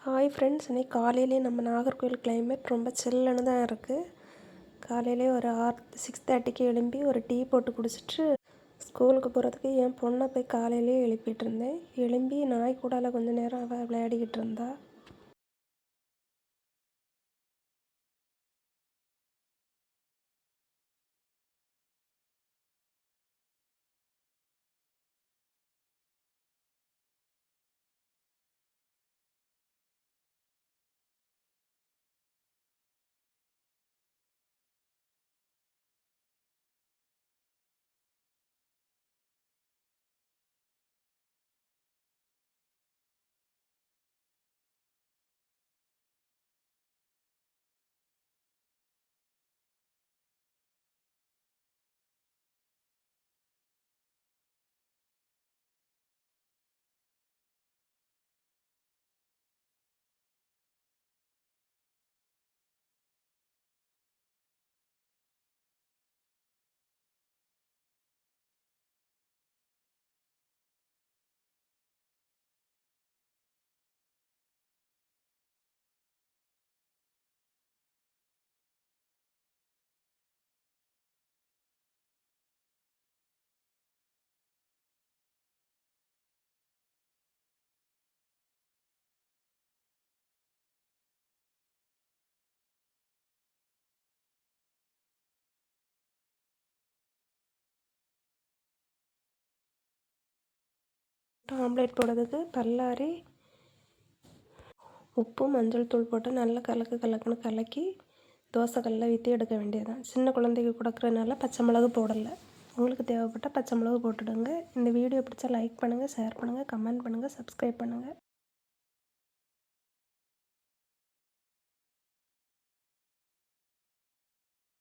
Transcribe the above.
Hi friends, இன்றைக்கி காலையிலே நம்ம நாகர்கோவில் கிளைமேட் ரொம்ப சில்லுன்னு தான் இருக்குது. காலையிலே ஒரு 6:30க்கு எழும்பி ஒரு டீ போட்டு குடிச்சிட்டு ஸ்கூலுக்கு போகிறதுக்கு என் பொண்ணை போய் காலையிலே எழுப்பிட்டு இருந்தேன். எழும்பி நாய் கூடால கொஞ்சம் நேரம் அவள் விளையாடிக்கிட்டு இருந்தா. ஆம்லேட் போடுறதுக்கு பல்லாரி, உப்பு, மஞ்சள் தூள் போட்டு நல்லா கலக்குன்னு கலக்கி தோசைக்கல்லில் ஊற்றி எடுக்க வேண்டியதுதான். சின்ன குழந்தைக்கு கொடுக்குறதுனால பச்சை மிளகு போடலை. உங்களுக்கு தேவைப்பட்டால் பச்சை மிளகு போட்டுடுங்க. இந்த வீடியோ பிடிச்சா லைக் பண்ணுங்கள், ஷேர் பண்ணுங்கள், கமெண்ட் பண்ணுங்கள், சப்ஸ்கிரைப் பண்ணுங்கள்.